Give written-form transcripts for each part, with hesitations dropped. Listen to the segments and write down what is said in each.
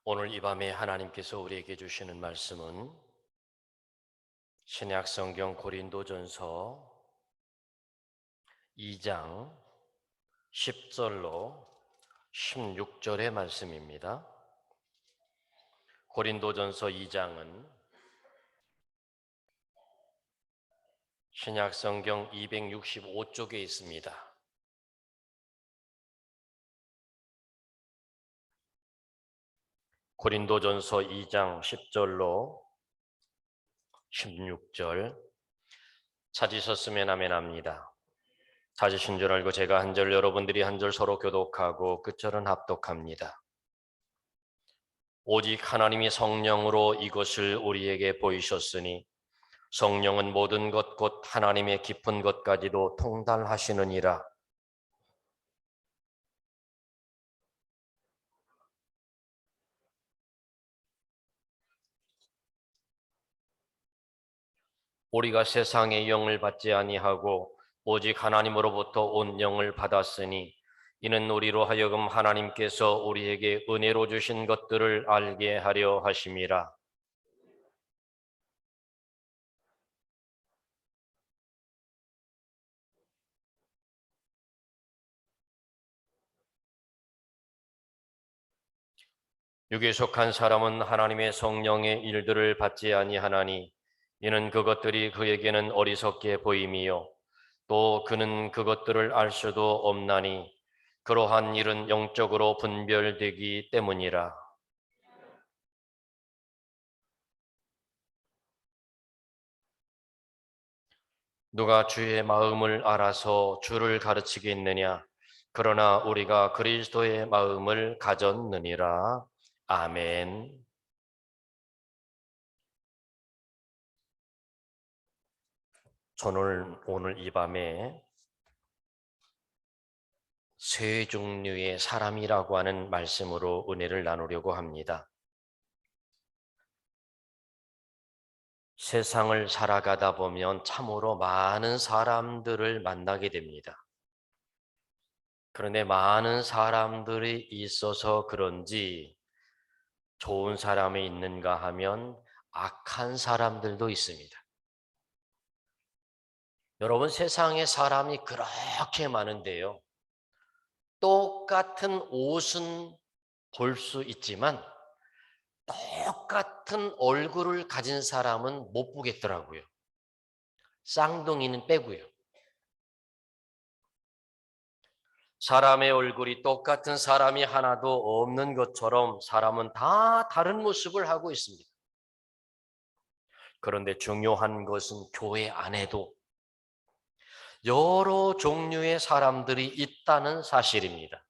오늘 이 밤에 하나님께서 우리에게 주시는 말씀은 신약 성경 고린도전서 2장 10절로 16절의 말씀입니다. 고린도전서 2장은 신약 성경 265쪽에 있습니다. 고린도전서 2장 10절로 16절 찾으셨으면 아멘합니다. 찾으신 줄 알고 제가 한 절, 여러분들이 한 절 서로 교독하고 끝절은 합독합니다. 오직 하나님이 성령으로 이것을 우리에게 보이셨으니 성령은 모든 것 곧 하나님의 깊은 것까지도 통달하시느니라. 우리가 세상의 영을 받지 아니하고 오직 하나님으로부터 온 영을 받았으니 이는 우리로 하여금 하나님께서 우리에게 은혜로 주신 것들을 알게 하려 하심이라. 육에 속한 사람은 하나님의 성령의 일들을 받지 아니하나니 이는 그것들이 그에게는 어리석게 보임이요 또 그는 그것들을 알 수도 없나니 그러한 일은 영적으로 분별되기 때문이라. 누가 주의 마음을 알아서 주를 가르치겠느냐? 그러나 우리가 그리스도의 마음을 가졌느니라. 아멘. 저는 오늘 이 밤에 세 종류의 사람이라고 하는 말씀으로 은혜를 나누려고 합니다. 세상을 살아가다 보면 참으로 많은 사람들을 만나게 됩니다. 그런데 많은 사람들이 있어서 그런지 좋은 사람이 있는가 하면 악한 사람들도 있습니다. 여러분, 세상에 사람이 그렇게 많은데요. 똑같은 옷은 볼 수 있지만 똑같은 얼굴을 가진 사람은 못 보겠더라고요. 쌍둥이는 빼고요. 사람의 얼굴이 똑같은 사람이 하나도 없는 것처럼 사람은 다 다른 모습을 하고 있습니다. 그런데 중요한 것은 교회 안에도 여러 종류의 사람들이 있다는 사실입니다.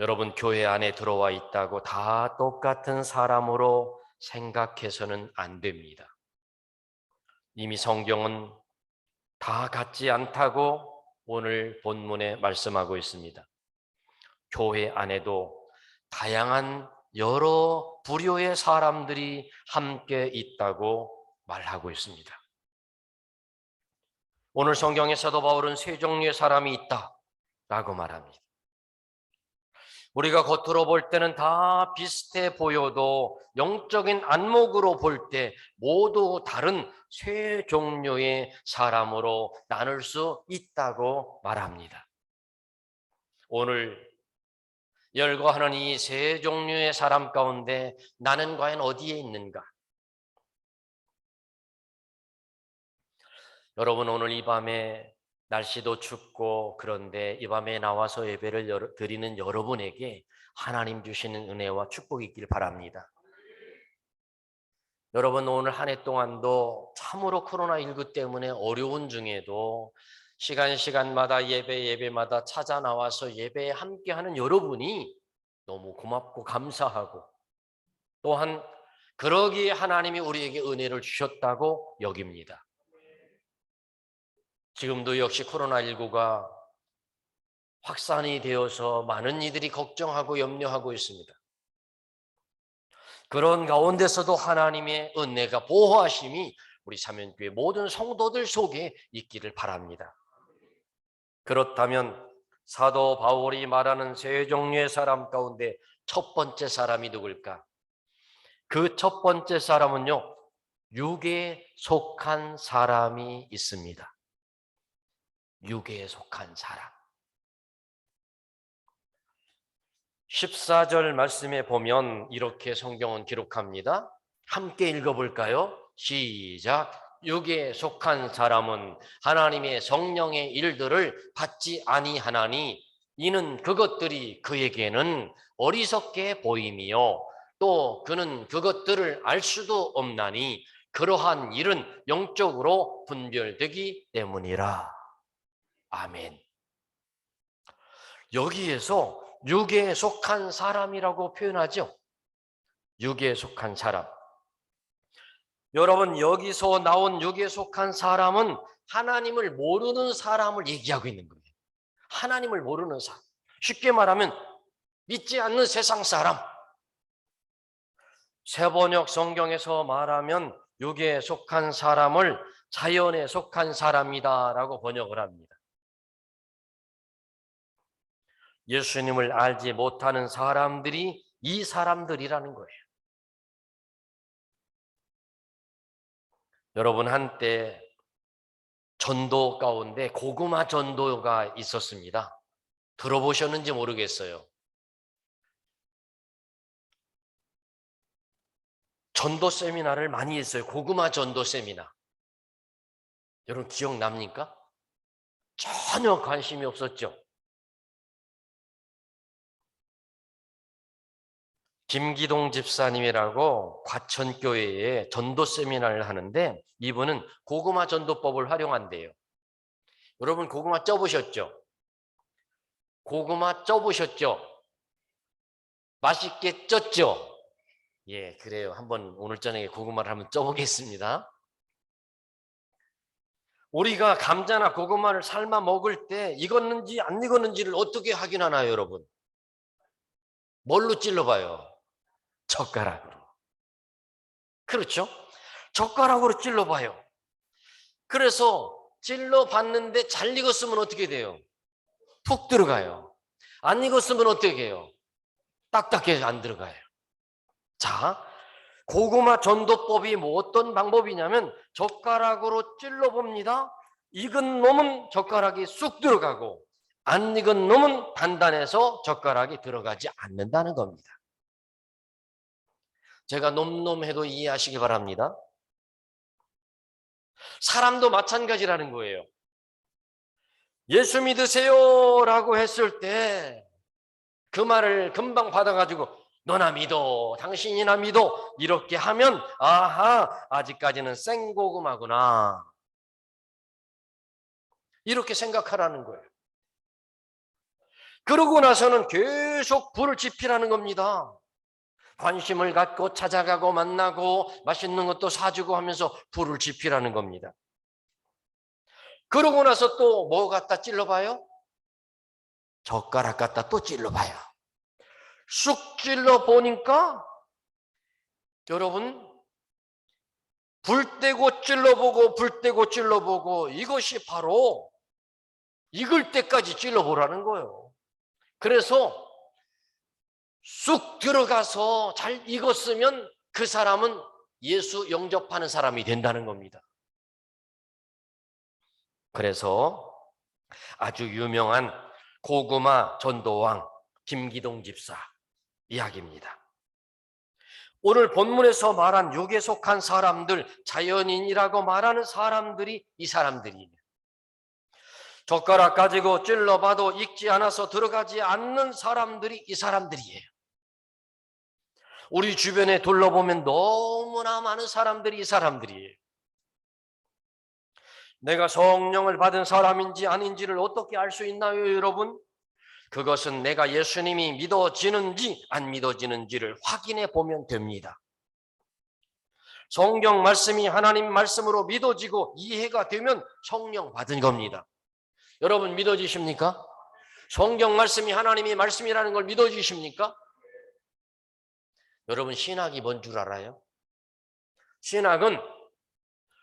여러분, 교회 안에 들어와 있다고 다 똑같은 사람으로 생각해서는 안 됩니다. 이미 성경은 다 같지 않다고 오늘 본문에 말씀하고 있습니다. 교회 안에도 다양한 여러 부류의 사람들이 함께 있다고 말하고 있습니다. 오늘 성경의 사도 바울은 세 종류의 사람이 있다라고 말합니다. 우리가 겉으로 볼 때는 다 비슷해 보여도 영적인 안목으로 볼 때 모두 다른 세 종류의 사람으로 나눌 수 있다고 말합니다. 오늘 열거하는 이 세 종류의 사람 가운데 나는 과연 어디에 있는가? 여러분, 오늘 이 밤에 날씨도 춥고 그런데 이 밤에 나와서 예배를 드리는 여러분에게 하나님 주시는 은혜와 축복이 있길 바랍니다. 여러분, 오늘 한 해 동안도 참으로 코로나19 때문에 어려운 중에도 시간마다 예배마다 찾아 나와서 예배에 함께하는 여러분이 너무 고맙고 감사하고 또한 그러기에 하나님이 우리에게 은혜를 주셨다고 여깁니다. 지금도 역시 코로나19가 확산이 되어서 많은 이들이 걱정하고 염려하고 있습니다. 그런 가운데서도 하나님의 은혜가 보호하심이 우리 사면교회 모든 성도들 속에 있기를 바랍니다. 그렇다면 사도 바울이 말하는 세 종류의 사람 가운데 첫 번째 사람이 누굴까? 그 첫 번째 사람은요, 육에 속한 사람이 있습니다. 육에 속한 사람. 14절 말씀에 보면 이렇게 성경은 기록합니다. 함께 읽어볼까요? 시작. 육에 속한 사람은 하나님의 성령의 일들을 받지 아니하나니 이는 그것들이 그에게는 어리석게 보임이요 또 그는 그것들을 알 수도 없나니 그러한 일은 영적으로 분별되기 때문이라. 아멘. 여기에서 육에 속한 사람이라고 표현하죠. 육에 속한 사람. 여러분, 여기서 나온 육에 속한 사람은 하나님을 모르는 사람을 얘기하고 있는 거예요. 하나님을 모르는 사람. 쉽게 말하면 믿지 않는 세상 사람. 세번역 성경에서 말하면 육에 속한 사람을 자연에 속한 사람이다라고 번역을 합니다. 예수님을 알지 못하는 사람들이 이 사람들이라는 거예요. 여러분, 한때 전도 가운데 고구마 전도가 있었습니다. 들어보셨는지 모르겠어요. 전도 세미나를 많이 했어요. 고구마 전도 세미나. 여러분 기억납니까? 전혀 관심이 없었죠. 김기동 집사님이라고 과천교회에 전도 세미나를 하는데 이분은 고구마 전도법을 활용한대요. 여러분 고구마 쪄보셨죠? 고구마 쪄보셨죠? 맛있게 쪘죠? 예, 그래요. 한번 오늘 저녁에 고구마를 한번 쪄보겠습니다. 우리가 감자나 고구마를 삶아 먹을 때 익었는지 안 익었는지를 어떻게 확인하나요, 여러분? 뭘로 찔러봐요? 젓가락으로. 그렇죠? 젓가락으로 찔러봐요. 그래서 찔러봤는데 잘 익었으면 어떻게 돼요? 푹 들어가요. 안 익었으면 어떻게 해요? 딱딱해서 안 들어가요. 자, 고구마 전도법이 뭐 어떤 방법이냐면 젓가락으로 찔러봅니다. 익은 놈은 젓가락이 쑥 들어가고 안 익은 놈은 단단해서 젓가락이 들어가지 않는다는 겁니다. 제가 놈놈해도 이해하시기 바랍니다. 사람도 마찬가지라는 거예요. 예수 믿으세요 라고 했을 때 그 말을 금방 받아가지고 너나 믿어, 당신이나 믿어 이렇게 하면 아하, 아직까지는 생고구마구나 이렇게 생각하라는 거예요. 그러고 나서는 계속 불을 지피라는 겁니다. 관심을 갖고 찾아가고 만나고 맛있는 것도 사주고 하면서 불을 지피라는 겁니다. 그러고 나서 또 뭐 갖다 찔러봐요? 젓가락 갖다 또 찔러봐요. 쑥 찔러보니까 여러분 불 떼고 찔러보고 불 떼고 찔러보고 이것이 바로 익을 때까지 찔러보라는 거예요. 그래서 쑥 들어가서 잘 익었으면 그 사람은 예수 영접하는 사람이 된다는 겁니다. 그래서 아주 유명한 고구마 전도왕 김기동 집사 이야기입니다. 오늘 본문에서 말한 육에 속한 사람들, 자연인이라고 말하는 사람들이 이 사람들이에요. 젓가락 가지고 찔러봐도 익지 않아서 들어가지 않는 사람들이 이 사람들이에요. 우리 주변에 둘러보면 너무나 많은 사람들이 이 사람들이에요. 내가 성령을 받은 사람인지 아닌지를 어떻게 알 수 있나요, 여러분? 그것은 내가 예수님이 믿어지는지 안 믿어지는지를 확인해 보면 됩니다. 성경 말씀이 하나님 말씀으로 믿어지고 이해가 되면 성령 받은 겁니다. 여러분 믿어지십니까? 성경 말씀이 하나님의 말씀이라는 걸 믿어지십니까? 여러분 신학이 뭔 줄 알아요? 신학은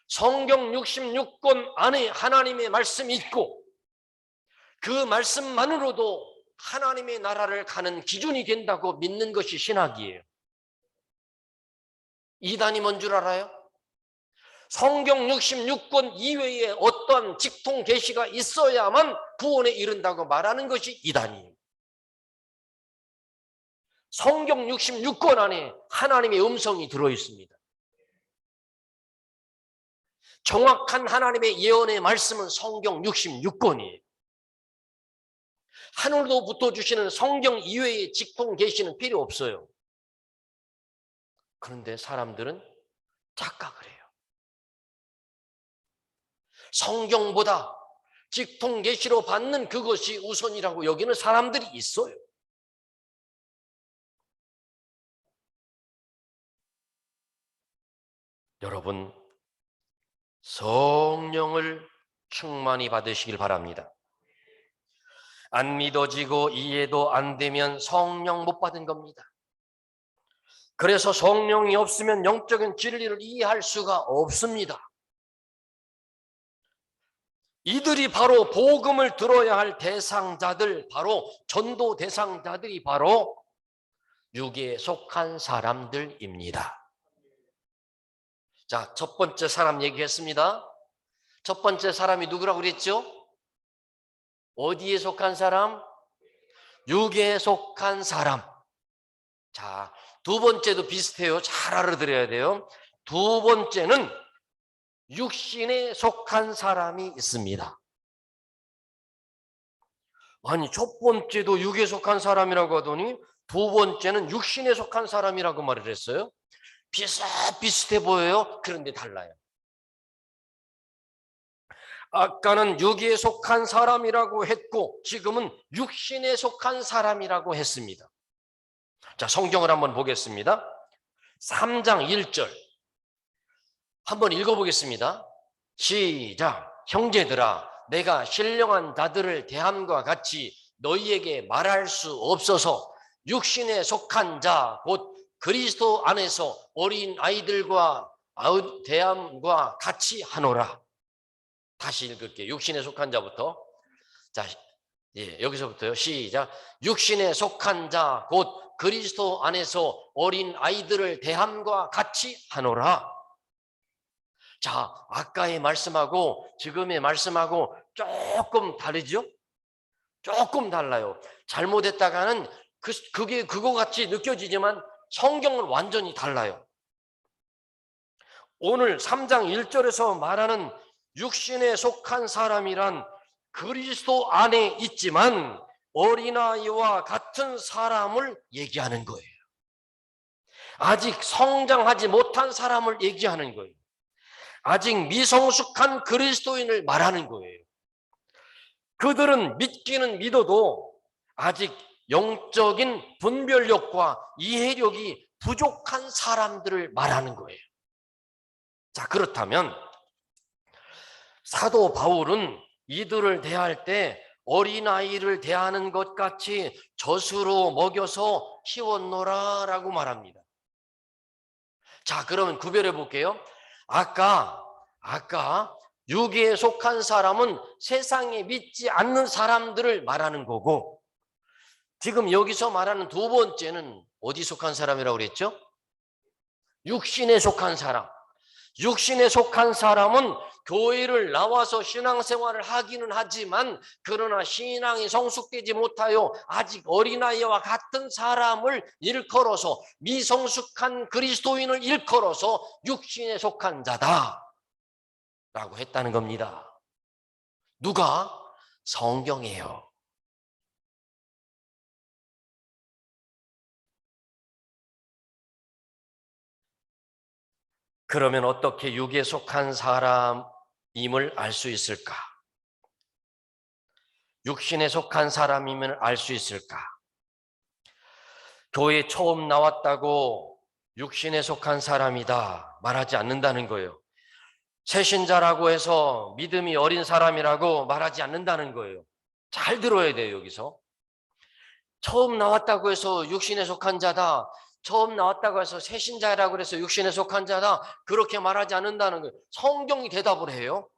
성경 66권 안에 하나님의 말씀이 있고 그 말씀만으로도 하나님의 나라를 가는 기준이 된다고 믿는 것이 신학이에요. 이단이 뭔 줄 알아요? 성경 66권 이외에 어떠한 직통 계시가 있어야만 구원에 이른다고 말하는 것이 이단이에요. 성경 66권 안에 하나님의 음성이 들어있습니다. 정확한 하나님의 예언의 말씀은 성경 66권이에요. 하늘로 붙어주시는 성경 이외의 직통 계시는 필요 없어요. 그런데 사람들은 착각을 해요. 성경보다 직통 계시로 받는 그것이 우선이라고 여기는 사람들이 있어요. 여러분, 성령을 충만히 받으시길 바랍니다. 안 믿어지고 이해도 안 되면 성령 못 받은 겁니다. 그래서 성령이 없으면 영적인 진리를 이해할 수가 없습니다. 이들이 바로 복음을 들어야 할 대상자들, 바로 전도 대상자들이 바로 육에 속한 사람들입니다. 자, 첫 번째 사람 얘기했습니다. 첫 번째 사람이 누구라고 그랬죠? 어디에 속한 사람? 육에 속한 사람. 자, 두 번째도 비슷해요. 잘 알아들어야 돼요. 두 번째는 육신에 속한 사람이 있습니다. 아니, 첫 번째도 육에 속한 사람이라고 하더니 두 번째는 육신에 속한 사람이라고 말을 했어요. 비슷해 보여요. 그런데 달라요. 아까는 육에 속한 사람이라고 했고 지금은 육신에 속한 사람이라고 했습니다. 자, 성경을 한번 보겠습니다. 3장 1절 한번 읽어보겠습니다. 시작. 형제들아, 내가 신령한 자들을 대함과 같이 너희에게 말할 수 없어서 육신에 속한 자 곧 그리스도 안에서 어린 아이들과 대함과 같이 하노라. 다시 읽을게요. 육신에 속한 자부터. 자, 여기서부터요. 시작. 육신에 속한 자 곧 그리스도 안에서 어린 아이들을 대함과 같이 하노라. 자, 아까의 말씀하고 지금의 말씀하고 조금 다르죠? 조금 달라요. 잘못했다가는 그게 그거 같이 느껴지지만 성경은 완전히 달라요. 오늘 3장 1절에서 말하는 육신에 속한 사람이란 그리스도 안에 있지만 어린아이와 같은 사람을 얘기하는 거예요. 아직 성장하지 못한 사람을 얘기하는 거예요. 아직 미성숙한 그리스도인을 말하는 거예요. 그들은 믿기는 믿어도 아직 영적인 분별력과 이해력이 부족한 사람들을 말하는 거예요. 자, 그렇다면 사도 바울은 이들을 대할 때 어린아이를 대하는 것 같이 젖으로 먹여서 키웠노라라고 말합니다. 자, 그러면 구별해 볼게요. 아까 육에 속한 사람은 세상에 믿지 않는 사람들을 말하는 거고 지금 여기서 말하는 두 번째는 어디 속한 사람이라고 그랬죠? 육신에 속한 사람. 육신에 속한 사람은 교회를 나와서 신앙생활을 하기는 하지만 그러나 신앙이 성숙되지 못하여 아직 어린아이와 같은 사람을 일컬어서 미성숙한 그리스도인을 일컬어서 육신에 속한 자다 라고 했다는 겁니다. 누가? 성경이에요. 그러면 어떻게 육에 속한 사람임을 알 수 있을까? 육신에 속한 사람임을 알 수 있을까? 교회 처음 나왔다고 육신에 속한 사람이다 말하지 않는다는 거예요. 새신자라고 해서 믿음이 어린 사람이라고 말하지 않는다는 거예요. 잘 들어야 돼요. 여기서 처음 나왔다고 해서 육신에 속한 자다, 처음 나왔다고 해서 새신자라고 해서 육신에 속한 자다 그렇게 말하지 않는다는 거예요. 성경이 대답을 해요.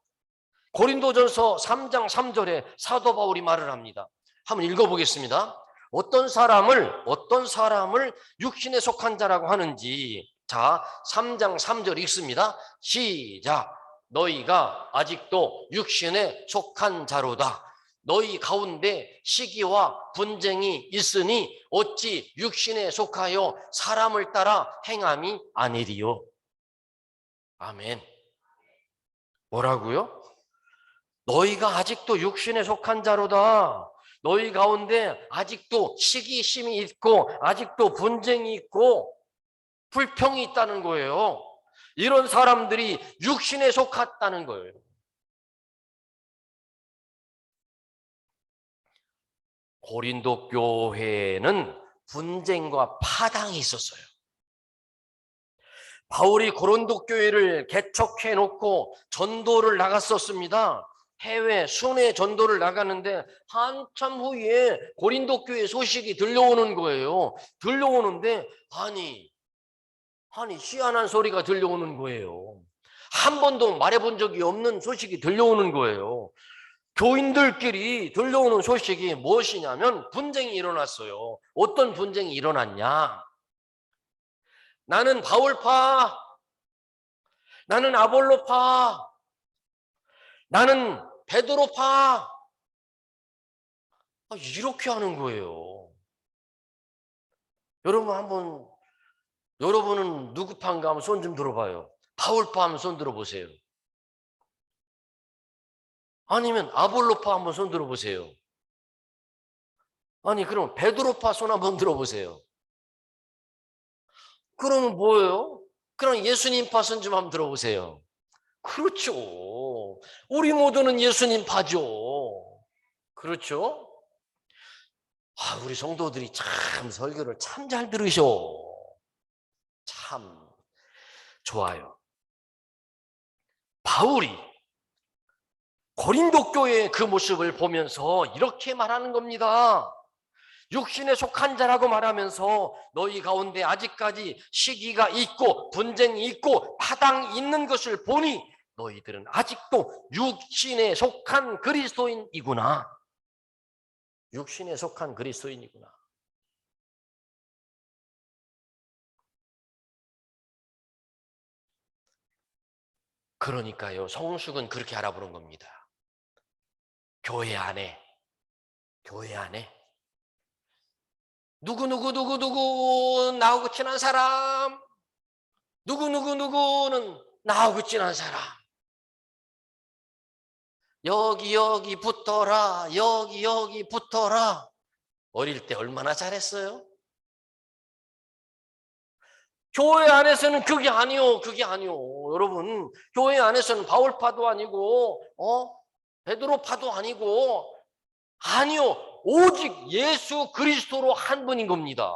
고린도전서 3장 3절에 사도 바울이 말을 합니다. 한번 읽어보겠습니다. 어떤 사람을 육신에 속한 자라고 하는지. 자, 3장 3절 읽습니다. 시작. 너희가 아직도 육신에 속한 자로다. 너희 가운데 시기와 분쟁이 있으니 어찌 육신에 속하여 사람을 따라 행함이 아니리요. 아멘. 뭐라고요? 너희가 아직도 육신에 속한 자로다. 너희 가운데 아직도 시기심이 있고 아직도 분쟁이 있고 불평이 있다는 거예요. 이런 사람들이 육신에 속았다는 거예요. 고린도 교회에는 분쟁과 파당이 있었어요. 바울이 고린도 교회를 개척해 놓고 전도를 나갔었습니다. 해외 순회 전도를 나가는데 한참 후에 고린도 교회 소식이 들려오는 거예요. 들려오는데 아니 희한한 소리가 들려오는 거예요. 한 번도 말해본 적이 없는 소식이 들려오는 거예요. 교인들끼리 들려오는 소식이 무엇이냐면 분쟁이 일어났어요. 어떤 분쟁이 일어났냐? 나는 바울파, 나는 아볼로파, 나는 베드로파. 이렇게 하는 거예요. 여러분은 누구 파인가 하면 손 좀 들어봐요. 바울파 하면 손 들어보세요. 아니면 아볼로파 한번 손 들어보세요. 아니 그럼 베드로파 손 한번 들어보세요. 그러면 뭐예요? 그럼 예수님파 손 좀 한번 들어보세요. 그렇죠. 우리 모두는 예수님파죠. 그렇죠? 우리 성도들이 참 설교를 참 잘 들으셔. 참 좋아요. 바울이 고린도 교회의 그 모습을 보면서 이렇게 말하는 겁니다. 육신에 속한 자라고 말하면서 너희 가운데 아직까지 시기가 있고 분쟁이 있고 파당이 있는 것을 보니 너희들은 아직도 육신에 속한 그리스도인이구나. 육신에 속한 그리스도인이구나. 그러니까요, 성숙은 그렇게 알아보는 겁니다. 교회 안에 누구 나하고 친한 사람, 누구는 나하고 친한 사람, 여기 붙어라, 여기 붙어라. 어릴 때 얼마나 잘했어요? 교회 안에서는 그게 아니요. 여러분, 교회 안에서는 바울파도 아니고 베드로파도 아니고 아니요. 오직 예수 그리스도로 한 분인 겁니다.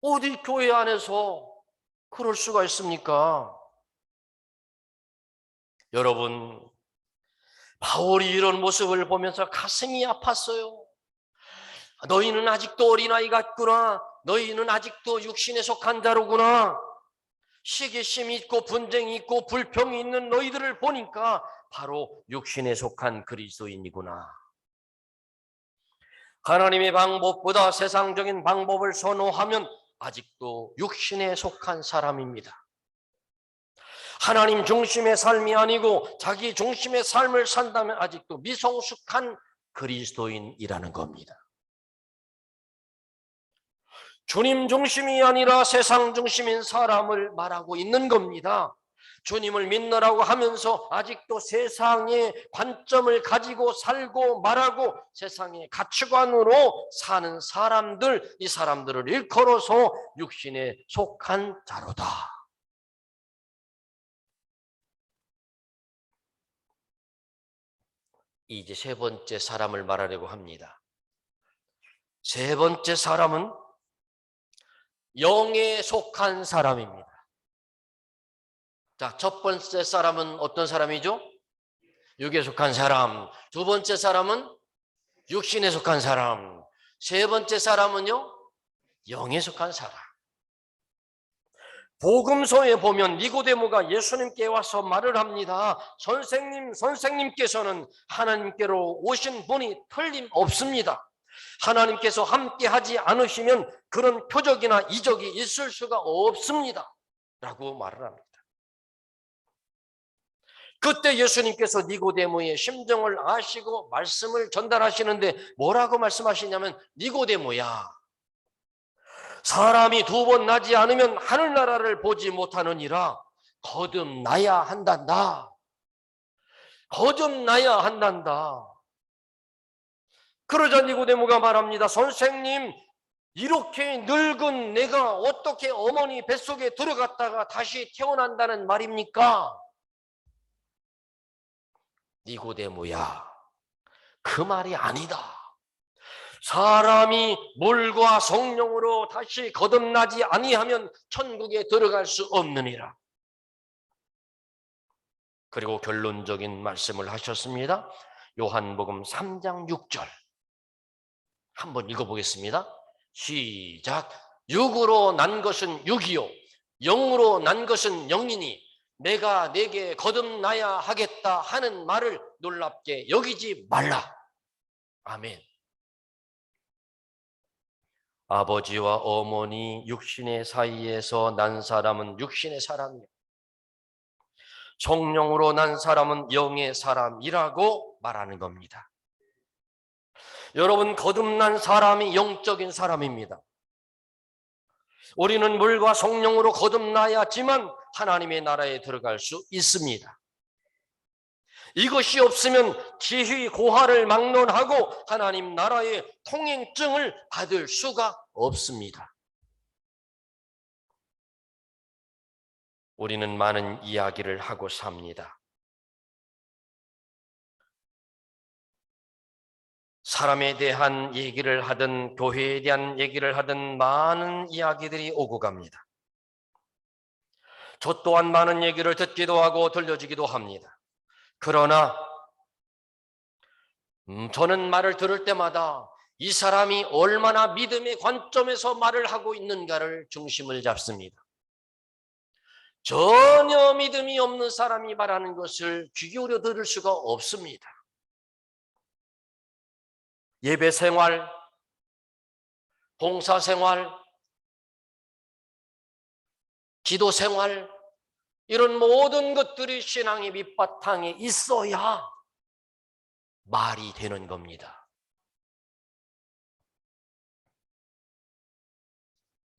어디 교회 안에서 그럴 수가 있습니까? 여러분, 바울이 이런 모습을 보면서 가슴이 아팠어요. 너희는 아직도 어린아이 같구나. 너희는 아직도 육신에 속한 자로구나. 시기심이 있고 분쟁이 있고 불평이 있는 너희들을 보니까 바로 육신에 속한 그리스도인이구나. 하나님의 방법보다 세상적인 방법을 선호하면 아직도 육신에 속한 사람입니다. 하나님 중심의 삶이 아니고 자기 중심의 삶을 산다면 아직도 미성숙한 그리스도인이라는 겁니다. 주님 중심이 아니라 세상 중심인 사람을 말하고 있는 겁니다. 주님을 믿느라고 하면서 아직도 세상의 관점을 가지고 살고 말하고 세상의 가치관으로 사는 사람들, 이 사람들을 일컬어서 육신에 속한 자로다. 이제 세 번째 사람을 말하려고 합니다. 세 번째 사람은 영에 속한 사람입니다. 자, 첫 번째 사람은 어떤 사람이죠? 육에 속한 사람. 두 번째 사람은 육신에 속한 사람. 세 번째 사람은요? 영에 속한 사람. 복음서에 보면 니고데모가 예수님께 와서 말을 합니다. 선생님께서는 하나님께로 오신 분이 틀림없습니다. 하나님께서 함께 하지 않으시면 그런 표적이나 이적이 있을 수가 없습니다. 라고 말을 합니다. 그때 예수님께서 니고데모의 심정을 아시고 말씀을 전달하시는데 뭐라고 말씀하시냐면, 니고데모야, 사람이 2번 나지 않으면 하늘나라를 보지 못하느니라. 거듭나야 한단다. 거듭나야 한단다. 그러자 니고데모가 말합니다. 선생님, 이렇게 늙은 내가 어떻게 어머니 뱃속에 들어갔다가 다시 태어난다는 말입니까? 니고데모야, 그 말이 아니다. 사람이 물과 성령으로 다시 거듭나지 아니하면 천국에 들어갈 수 없느니라. 그리고 결론적인 말씀을 하셨습니다. 요한복음 3장 6절 한번 읽어보겠습니다. 시작. 육으로 난 것은 육이요 영으로 난 것은 영이니 내가 내게 거듭나야 하겠다 하는 말을 놀랍게 여기지 말라. 아멘. 아버지와 어머니 육신의 사이에서 난 사람은 육신의 사람이요, 성령으로 난 사람은 영의 사람이라고 말하는 겁니다. 여러분, 거듭난 사람이 영적인 사람입니다. 우리는 물과 성령으로 거듭나야지만 하나님의 나라에 들어갈 수 있습니다. 이것이 없으면 지휘 고하를 막론하고 하나님 나라의 통행증을 받을 수가 없습니다. 우리는 많은 이야기를 하고 삽니다. 사람에 대한 얘기를 하든 교회에 대한 얘기를 하든 많은 이야기들이 오고 갑니다. 저 또한 많은 얘기를 듣기도 하고 들려주기도 합니다. 그러나 저는 말을 들을 때마다 이 사람이 얼마나 믿음의 관점에서 말을 하고 있는가를 중심을 잡습니다. 전혀 믿음이 없는 사람이 말하는 것을 귀 기울여 들을 수가 없습니다. 예배 생활, 봉사 생활, 기도 생활, 이런 모든 것들이 신앙의 밑바탕에 있어야 말이 되는 겁니다.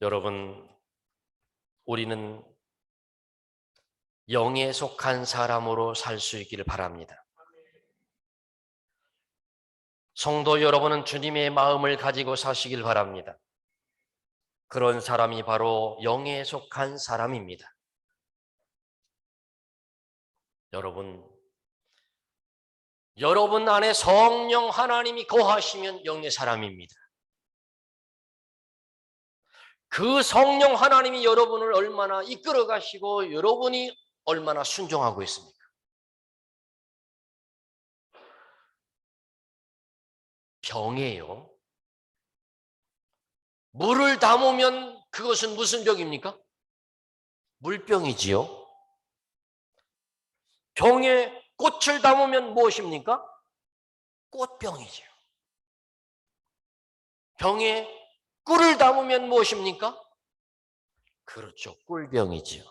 여러분, 우리는 영에 속한 사람으로 살 수 있기를 바랍니다. 성도 여러분은 주님의 마음을 가지고 사시길 바랍니다. 그런 사람이 바로 영에 속한 사람입니다. 여러분 안에 성령 하나님이 거하시면 영의 사람입니다. 그 성령 하나님이 여러분을 얼마나 이끌어 가시고 여러분이 얼마나 순종하고 있습니까? 병이에요. 물을 담으면 그것은 무슨 병입니까? 물병이지요. 병에 꽃을 담으면 무엇입니까? 꽃병이지요. 병에 꿀을 담으면 무엇입니까? 그렇죠, 꿀병이지요.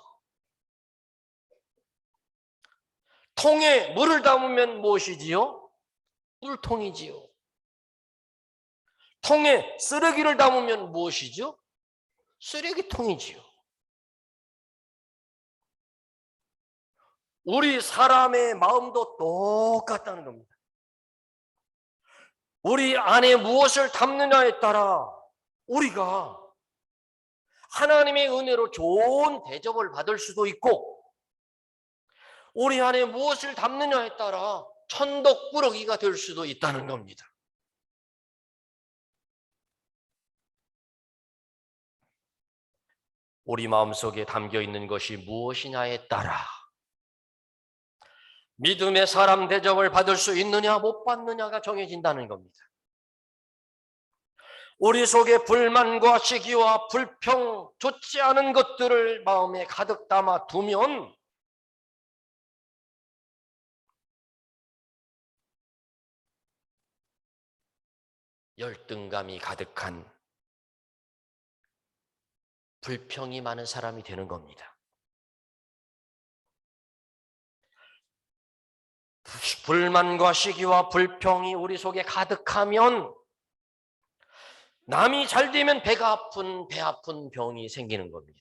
통에 물을 담으면 무엇이지요? 꿀통이지요. 통에 쓰레기를 담으면 무엇이죠? 쓰레기통이지요. 우리 사람의 마음도 똑같다는 겁니다. 우리 안에 무엇을 담느냐에 따라 우리가 하나님의 은혜로 좋은 대접을 받을 수도 있고, 우리 안에 무엇을 담느냐에 따라 천덕꾸러기가 될 수도 있다는 겁니다. 우리 마음속에 담겨 있는 것이 무엇이냐에 따라 믿음의 사람 대접을 받을 수 있느냐 못 받느냐가 정해진다는 겁니다. 우리 속에 불만과 시기와 불평, 좋지 않은 것들을 마음에 가득 담아 두면 열등감이 가득한 불평이 많은 사람이 되는 겁니다. 불만과 시기와 불평이 우리 속에 가득하면 남이 잘 되면 배 아픈 병이 생기는 겁니다.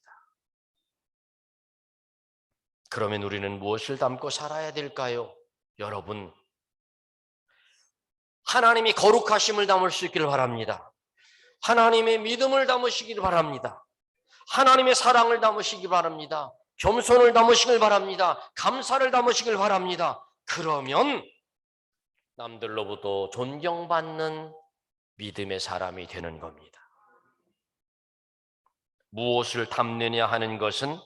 그러면 우리는 무엇을 담고 살아야 될까요? 여러분, 하나님이 거룩하심을 담을 수 있기를 바랍니다. 하나님의 믿음을 담으시기를 바랍니다. 하나님의 사랑을 담으시기 바랍니다. 겸손을 담으시길 바랍니다. 감사를 담으시길 바랍니다. 그러면 남들로부터 존경받는 믿음의 사람이 되는 겁니다. 무엇을 담느냐 하는 것은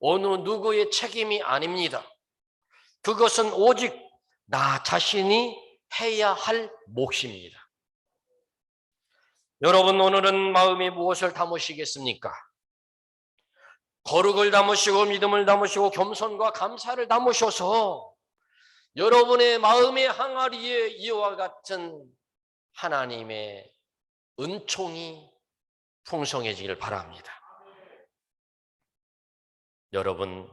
어느 누구의 책임이 아닙니다. 그것은 오직 나 자신이 해야 할 몫입니다. 여러분, 오늘은 마음에 무엇을 담으시겠습니까? 거룩을 담으시고 믿음을 담으시고 겸손과 감사를 담으셔서 여러분의 마음의 항아리에 이와 같은 하나님의 은총이 풍성해지길 바랍니다. 여러분,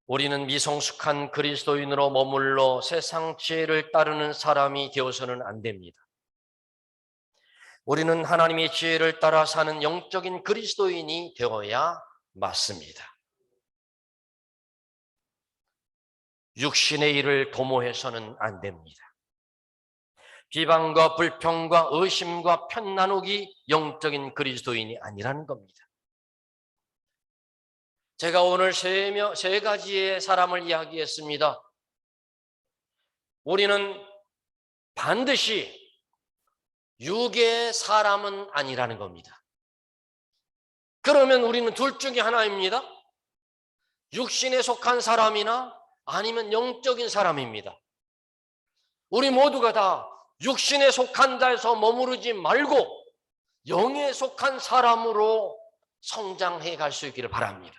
우리는 미성숙한 그리스도인으로 머물러 세상 지혜를 따르는 사람이 되어서는 안 됩니다. 우리는 하나님의 지혜를 따라 사는 영적인 그리스도인이 되어야 맞습니다. 육신의 일을 도모해서는 안 됩니다. 비방과 불평과 의심과 편나누기 영적인 그리스도인이 아니라는 겁니다. 제가 오늘 세 가지의 사람을 이야기했습니다. 우리는 반드시 육의 사람은 아니라는 겁니다. 그러면 우리는 둘 중에 하나입니다. 육신에 속한 사람이나 아니면 영적인 사람입니다. 우리 모두가 다 육신에 속한 자에서 머무르지 말고 영에 속한 사람으로 성장해 갈 수 있기를 바랍니다.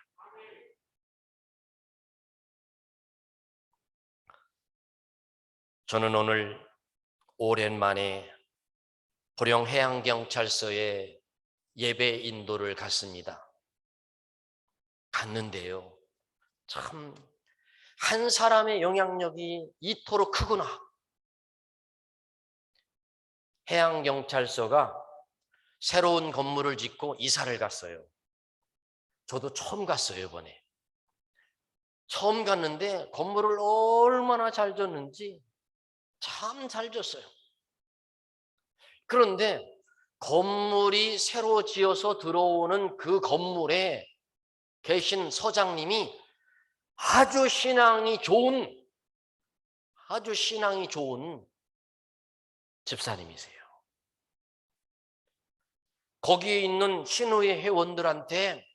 저는 오늘 오랜만에 보령해양경찰서에 예배 인도를 갔습니다. 갔는데요, 참 한 사람의 영향력이 이토록 크구나. 해양경찰서가 새로운 건물을 짓고 이사를 갔어요. 저도 처음 갔어요, 이번에. 처음 갔는데 건물을 얼마나 잘 졌는지 참 잘 졌어요. 그런데 건물이 새로 지어서 들어오는 그 건물에 계신 서장님이 아주 신앙이 좋은 집사님이세요. 거기에 있는 신우의 회원들한테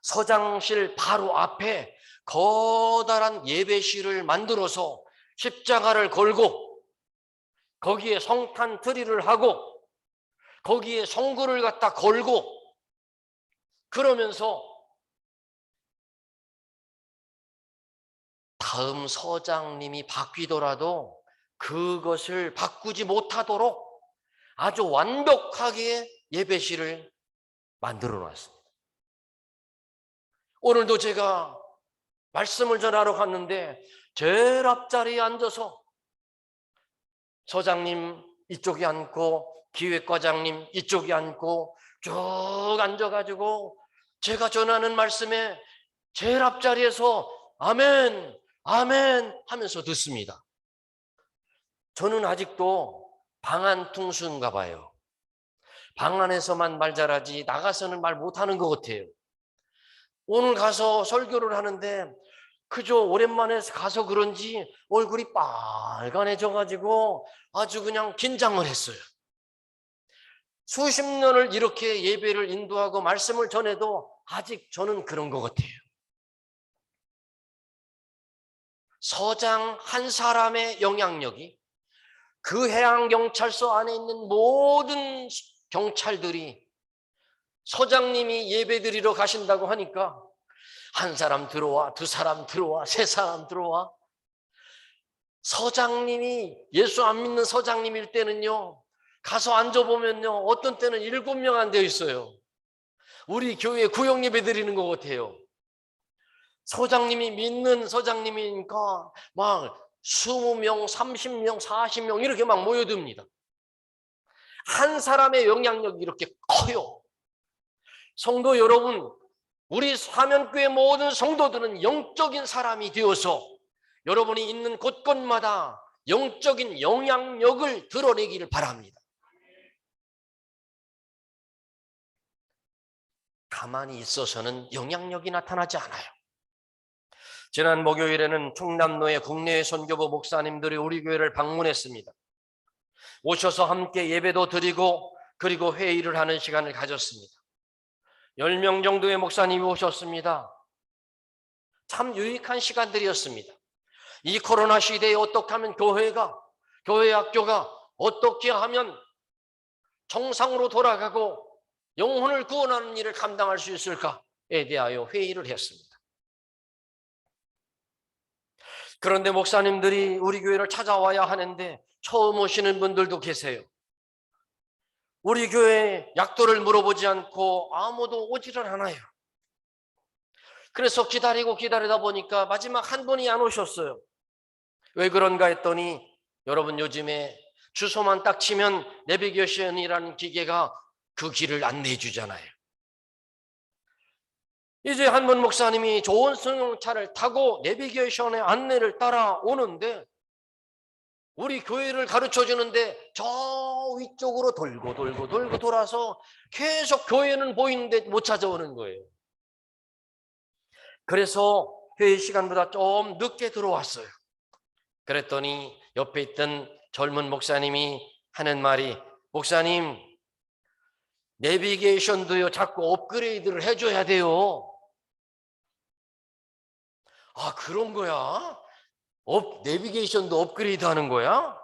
서장실 바로 앞에 커다란 예배실을 만들어서 십자가를 걸고 거기에 성탄 트리를 하고 거기에 성구를 갖다 걸고 그러면서 다음 서장님이 바뀌더라도 그것을 바꾸지 못하도록 아주 완벽하게 예배실을 만들어 놨습니다. 오늘도 제가 말씀을 전하러 갔는데 제일 앞자리에 앉아서 서장님 이쪽에 앉고 기획과장님 이쪽에 앉고 쭉 앉아가지고 제가 전하는 말씀에 제일 앞자리에서 아멘 아멘 하면서 듣습니다. 저는 아직도 방안퉁수인가 봐요. 방 안에서만 말 잘하지 나가서는 말 못하는 것 같아요. 오늘 가서 설교를 하는데 그저 오랜만에 가서 그런지 얼굴이 빨간해져가지고 아주 그냥 긴장을 했어요. 수십 년을 이렇게 예배를 인도하고 말씀을 전해도 아직 저는 그런 것 같아요. 서장 한 사람의 영향력이 그 해양경찰서 안에 있는 모든 경찰들이 서장님이 예배드리러 가신다고 하니까 한 사람 들어와, 두 사람 들어와, 세 사람 들어와. 서장님이, 예수 안 믿는 서장님일 때는요, 가서 앉아보면요, 어떤 때는 7명 안 되어 있어요. 우리 교회 구역 예배 드리는 것 같아요. 서장님이 믿는 서장님이니까 막 20명, 30명, 40명 이렇게 막 모여듭니다. 한 사람의 영향력이 이렇게 커요. 성도 여러분, 우리 사면교회 모든 성도들은 영적인 사람이 되어서 여러분이 있는 곳곳마다 영적인 영향력을 드러내기를 바랍니다. 가만히 있어서는 영향력이 나타나지 않아요. 지난 목요일에는 충남로의 국내 선교부 목사님들이 우리 교회를 방문했습니다. 오셔서 함께 예배도 드리고 그리고 회의를 하는 시간을 가졌습니다. 10명 정도의 목사님이 오셨습니다. 참 유익한 시간들이었습니다. 이 코로나 시대에 어떻게 하면 교회 학교가 어떻게 하면 정상으로 돌아가고 영혼을 구원하는 일을 감당할 수 있을까에 대하여 회의를 했습니다. 그런데 목사님들이 우리 교회를 찾아와야 하는데 처음 오시는 분들도 계세요. 우리 교회에 약도를 물어보지 않고 아무도 오지를 않아요. 그래서 기다리다 보니까 마지막 한 분이 안 오셨어요. 왜 그런가 했더니 여러분 요즘에 주소만 딱 치면 내비게이션이라는 기계가 그 길을 안내해 주잖아요. 이제 한 분 목사님이 좋은 승용차를 타고 내비게이션의 안내를 따라 오는데 우리 교회를 가르쳐 주는데 저 위쪽으로 돌고 돌아서 계속 교회는 보이는데 못 찾아오는 거예요. 그래서 회의 시간보다 좀 늦게 들어왔어요. 그랬더니 옆에 있던 젊은 목사님이 하는 말이, 목사님, 내비게이션도요 자꾸 업그레이드를 해줘야 돼요. 아, 그런 거야? 내비게이션도 업그레이드 하는 거야?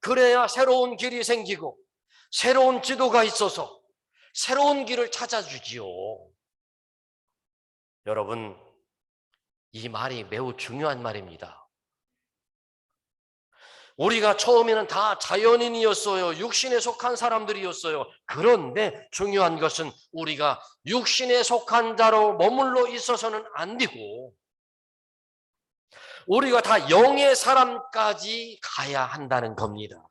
그래야 새로운 길이 생기고 새로운 지도가 있어서 새로운 길을 찾아주지요. 여러분, 이 말이 매우 중요한 말입니다. 우리가 처음에는 다 자연인이었어요. 육신에 속한 사람들이었어요. 그런데 중요한 것은 우리가 육신에 속한 자로 머물러 있어서는 안 되고 우리가 다 영의 사람까지 가야 한다는 겁니다.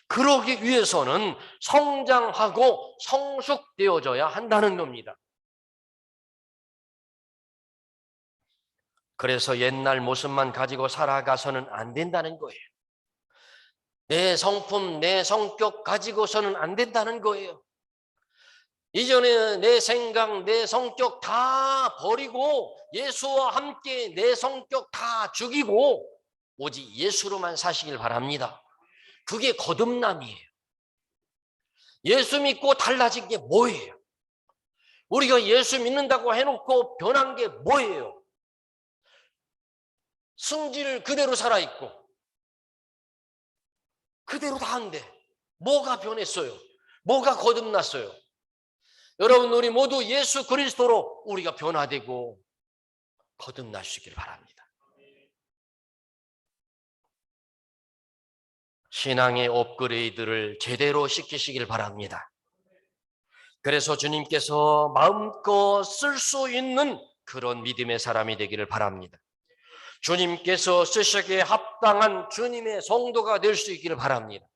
그러기 위해서는 성장하고 성숙되어져야 한다는 겁니다. 그래서 옛날 모습만 가지고 살아가서는 안 된다는 거예요. 내 성품, 내 성격 가지고서는 안 된다는 거예요. 이전에 내 생각, 내 성격 다 버리고 예수와 함께 내 성격 다 죽이고 오직 예수로만 사시길 바랍니다. 그게 거듭남이에요. 예수 믿고 달라진 게 뭐예요? 우리가 예수 믿는다고 해놓고 변한 게 뭐예요? 승질 그대로 살아있고 그대로 다 한데 뭐가 변했어요? 뭐가 거듭났어요? 여러분, 우리 모두 예수 그리스도로 우리가 변화되고 거듭나시길 바랍니다. 신앙의 업그레이드를 제대로 시키시길 바랍니다. 그래서 주님께서 마음껏 쓸 수 있는 그런 믿음의 사람이 되기를 바랍니다. 주님께서 쓰시기에 합당한 주님의 성도가 될 수 있기를 바랍니다.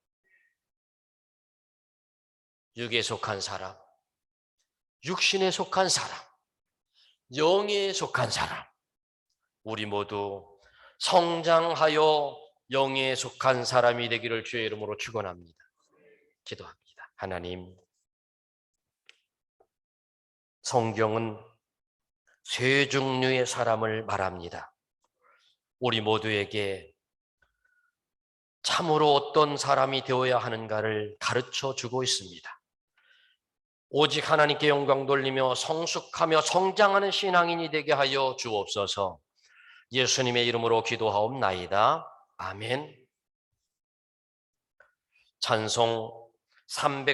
육에 속한 사람, 육신에 속한 사람, 영에 속한 사람, 우리 모두 성장하여 영에 속한 사람이 되기를 주의 이름으로 축원합니다. 기도합니다. 하나님, 성경은 세 종류의 사람을 말합니다. 우리 모두에게 참으로 어떤 사람이 되어야 하는가를 가르쳐 주고 있습니다. 오직 하나님께 영광 돌리며 성숙하며 성장하는 신앙인이 되게 하여 주옵소서. 예수님의 이름으로 기도하옵나이다. 아멘. 찬송 300